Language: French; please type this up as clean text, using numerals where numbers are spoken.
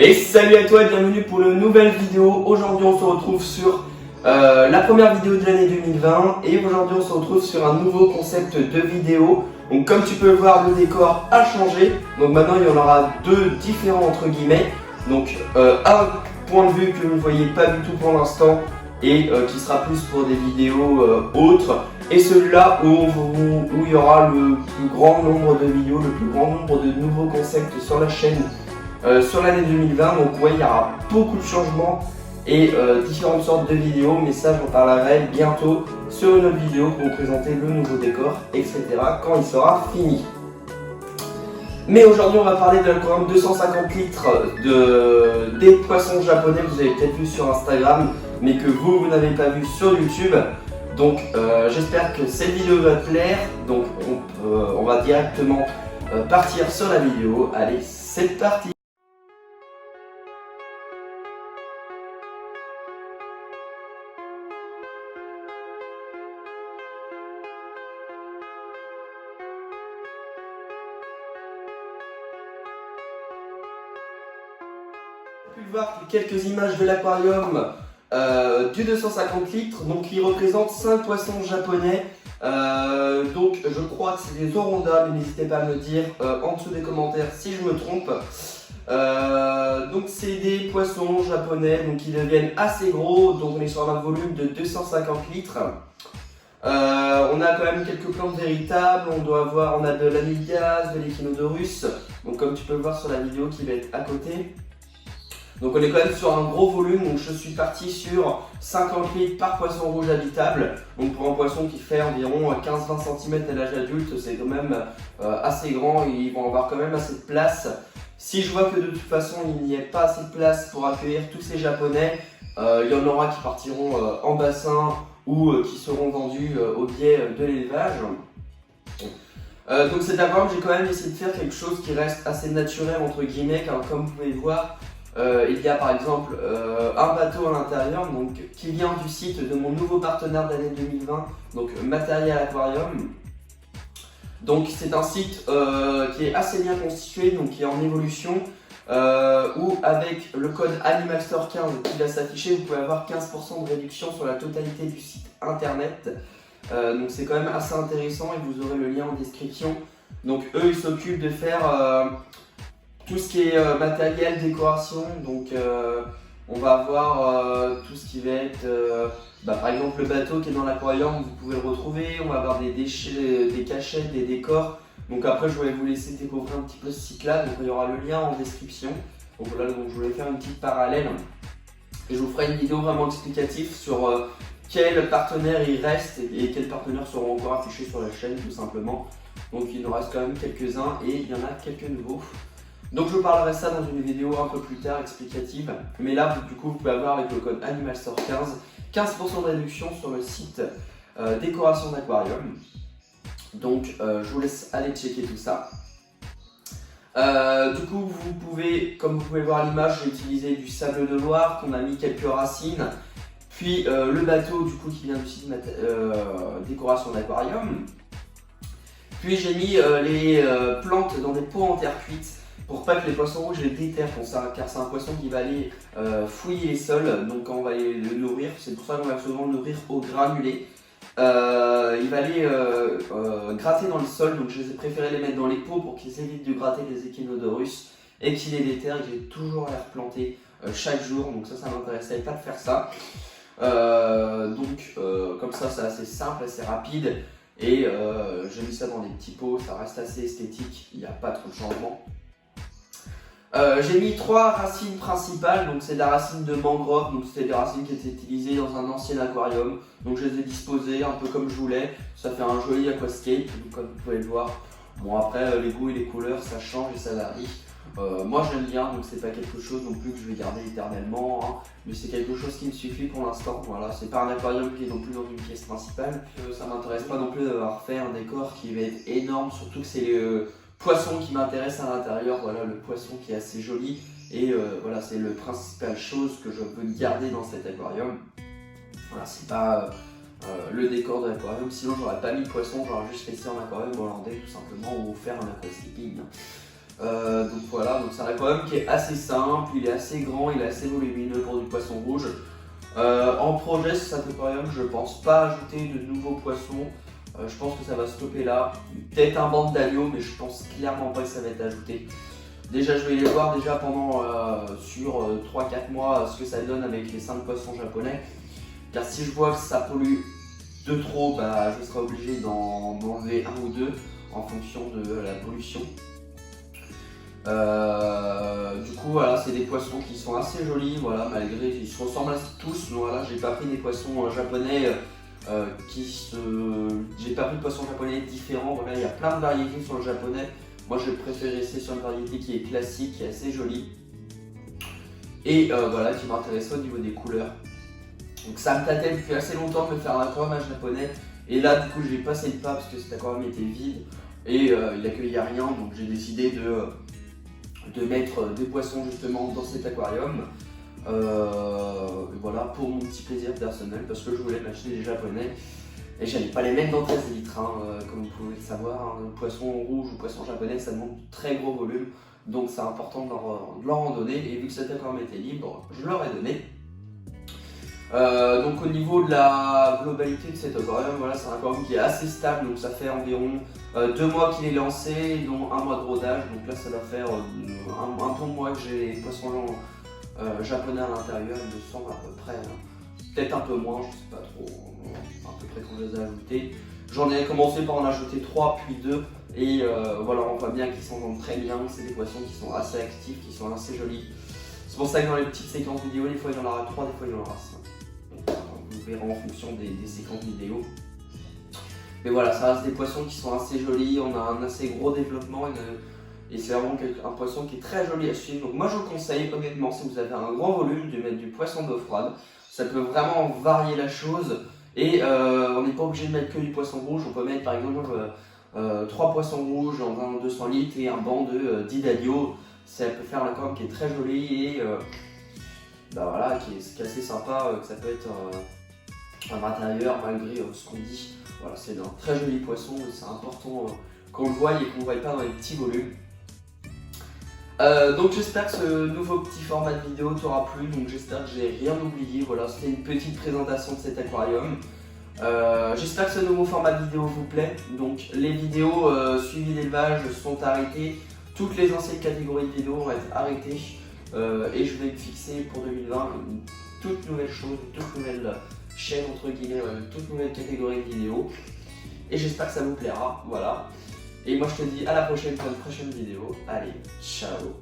Et salut à toi et bienvenue pour une nouvelle vidéo. Aujourd'hui on se retrouve sur la première vidéo de l'année 2020 et aujourd'hui on se retrouve sur un nouveau concept de vidéo. Donc comme tu peux le voir, le décor a changé. Donc maintenant il y en aura deux différents entre guillemets. Donc un point de vue que vous ne voyez pas du tout pour l'instant et qui sera plus pour des vidéos autres. Et celui-là où il y aura le plus grand nombre de vidéos, le plus grand nombre de nouveaux concepts sur la chaîne. Sur l'année 2020, donc ouais, il y aura beaucoup de changements et différentes sortes de vidéos, mais ça j'en parlerai bientôt sur une autre vidéo pour vous présenter le nouveau décor, etc. quand il sera fini. Mais aujourd'hui on va parler de l'aquarium 250 litres des poissons japonais, vous avez peut-être vu sur Instagram, mais que vous n'avez pas vu sur YouTube. Donc j'espère que cette vidéo va te plaire, donc on va directement partir sur la vidéo. Allez, c'est parti! Vous pouvez voir quelques images de l'aquarium du 250 litres, donc il représente 5 poissons japonais. Donc je crois que c'est des Oronda, mais n'hésitez pas à me dire en dessous des commentaires si je me trompe. Donc c'est des poissons japonais, donc ils deviennent assez gros, donc on est sur un volume de 250 litres. On a quand même quelques plantes véritables, on a de l'Amilias, de l'Echinodorus, donc comme tu peux le voir sur la vidéo qui va être à côté. Donc on est quand même sur un gros volume, donc je suis parti sur 50 litres par poisson rouge habitable. Donc pour un poisson qui fait environ 15-20 cm à l'âge adulte, c'est quand même assez grand, ils vont avoir quand même assez de place. Si je vois que de toute façon il n'y a pas assez de place pour accueillir tous ces japonais, il y en aura qui partiront en bassin ou qui seront vendus au biais de l'élevage. Donc cet aquarium, j'ai quand même essayé de faire quelque chose qui reste assez naturel entre guillemets, car comme vous pouvez voir, il y a par exemple un bateau à l'intérieur qui vient du site de mon nouveau partenaire d'année 2020, donc Matériel Aquarium. Donc c'est un site qui est assez bien constitué, donc qui est en évolution, où avec le code AnimalStore15 qui va s'afficher, vous pouvez avoir 15% de réduction sur la totalité du site internet. Donc c'est quand même assez intéressant et vous aurez le lien en description. Donc eux ils s'occupent de faire tout ce qui est matériel, décoration, donc on va avoir tout ce qui va être, par exemple le bateau qui est dans l'aquarium, vous pouvez le retrouver, on va avoir des déchets, des cachettes, des décors. Donc après je voulais vous laisser découvrir un petit peu ce site là, donc il y aura le lien en description. Donc voilà, donc je voulais faire une petite parallèle et je vous ferai une vidéo vraiment explicative sur quels partenaires il reste et quels partenaires seront encore affichés sur la chaîne tout simplement. Donc il nous reste quand même quelques-uns et il y en a quelques nouveaux. Donc je vous parlerai ça dans une vidéo un peu plus tard explicative, mais là du coup vous pouvez avoir avec le code AnimalStore15 15% de réduction sur le site décoration d'aquarium. Donc je vous laisse aller checker tout ça. Du coup vous pouvez, comme vous pouvez voir à l'image, j'ai utilisé du sable de Loire qu'on a mis quelques racines, puis le bateau du coup qui vient du site décoration d'aquarium. Puis j'ai mis les plantes dans des pots en terre cuite, pour pas que les poissons rouges les déterrent, car c'est un poisson qui va aller fouiller les sols, donc quand on va aller le nourrir, c'est pour ça qu'on va souvent le nourrir au granulé. Il va aller gratter dans le sol, donc je les ai préféré les mettre dans les pots pour qu'ils évitent de gratter les Echinodorus et qu'ils les déterrent et que j'ai toujours à les replanter chaque jour, donc ça m'intéressait pas de faire ça. Comme ça c'est assez simple, assez rapide et j'ai mis ça dans des petits pots, ça reste assez esthétique, il n'y a pas trop de changement. J'ai mis 3 racines principales, donc c'est de la racine de mangrove, donc c'était des racines qui étaient utilisées dans un ancien aquarium, donc je les ai disposées un peu comme je voulais, ça fait un joli aquascape, comme vous pouvez le voir. Bon après les goûts et les couleurs ça change et ça varie, moi j'aime bien, donc c'est pas quelque chose non plus que je vais garder éternellement, hein, mais c'est quelque chose qui me suffit pour l'instant, voilà, c'est pas un aquarium qui est non plus dans une pièce principale, ça m'intéresse pas non plus d'avoir fait un décor qui va être énorme, surtout que c'est poisson qui m'intéresse à l'intérieur, voilà, le poisson qui est assez joli et voilà, c'est le principal chose que je veux garder dans cet aquarium. Voilà, c'est pas le décor de l'aquarium, sinon j'aurais pas mis le poisson, j'aurais juste laissé en aquarium hollandais tout simplement ou faire un aquascaping. Donc voilà, donc c'est un aquarium qui est assez simple, il est assez grand, il est assez volumineux pour du poisson rouge. En projet sur cet aquarium, je pense pas ajouter de nouveaux poissons. Je pense que ça va stopper là. Peut-être un banc d'agneau, mais je pense clairement pas que ça va être ajouté. Déjà, je vais les voir déjà pendant sur 3-4 mois ce que ça donne avec les 5 poissons japonais. Car si je vois que ça pollue de trop, bah, je serai obligé d'en enlever un ou deux en fonction de la pollution. Du coup, voilà, c'est des poissons qui sont assez jolis, voilà, malgré qu'ils se ressemblent tous. Donc voilà, j'ai pas pris des poissons japonais j'ai pas pris de poissons japonais différents. Voilà, il y a plein de variétés sur le japonais. Moi, je préfère rester sur une variété qui est classique, qui est assez jolie et voilà, qui m'intéresse au niveau des couleurs. Donc ça me tâtait depuis assez longtemps de me faire un aquarium à japonais. Et là, du coup, j'ai passé le pas parce que cet aquarium était vide et il accueillait rien. Donc j'ai décidé de mettre des poissons justement dans cet aquarium. Voilà, pour mon petit plaisir personnel, parce que je voulais m'acheter des japonais et j'allais pas les mettre dans 13 litres, hein, comme vous pouvez le savoir. Un poisson rouge ou poisson japonais, ça demande de très gros volume, donc c'est important de leur en donner. Et vu que cet aquarium était libre, je leur ai donné. Donc au niveau de la globalité de cet aquarium, voilà, c'est un aquarium qui est assez stable, donc ça fait environ 2 mois qu'il est lancé, dont 1 mois de rodage. Donc là, ça va faire un bon mois que j'ai les poissons japonais à l'intérieur, il me semble à peu près, peut-être un peu moins, je sais pas trop, à peu près qu'on les a ajoutés. J'en ai commencé par en ajouter 3 puis 2 et voilà, on voit bien qu'ils s'entendent très bien. C'est des poissons qui sont assez actifs, qui sont assez jolis. C'est pour ça que dans les petites séquences vidéo, des fois il y en aura 3, des fois il y en aura 5. Vous verrez en fonction des séquences vidéo. Mais voilà, ça reste des poissons qui sont assez jolis, on a un assez gros développement et c'est vraiment un poisson qui est très joli à suivre. Donc moi je vous conseille honnêtement, si vous avez un grand volume, de mettre du poisson d'eau froide. Ça peut vraiment varier la chose et on n'est pas obligé de mettre que du poisson rouge. On peut mettre par exemple 3 poissons rouges dans un 200 litres et un banc de 10 d'agneau. Ça peut faire un aquarium qui est très joli et bah voilà, qui est assez sympa, que ça peut être à l'intérieur malgré ce qu'on dit. Voilà, c'est un très joli poisson et c'est important qu'on le voie et qu'on ne le voie pas dans les petits volumes. Donc j'espère que ce nouveau petit format de vidéo t'aura plu, donc j'espère que j'ai rien oublié. Voilà, c'était une petite présentation de cet aquarium. J'espère que ce nouveau format de vidéo vous plaît. Donc les vidéos suivies d'élevage sont arrêtées. Toutes les anciennes catégories de vidéos vont être arrêtées. Et je vais fixer pour 2020 une toute nouvelle chose, une toute nouvelle chaîne entre guillemets, une toute nouvelle catégorie de vidéos. Et j'espère que ça vous plaira, voilà. Et moi je te dis à la prochaine pour une prochaine vidéo. Allez, ciao!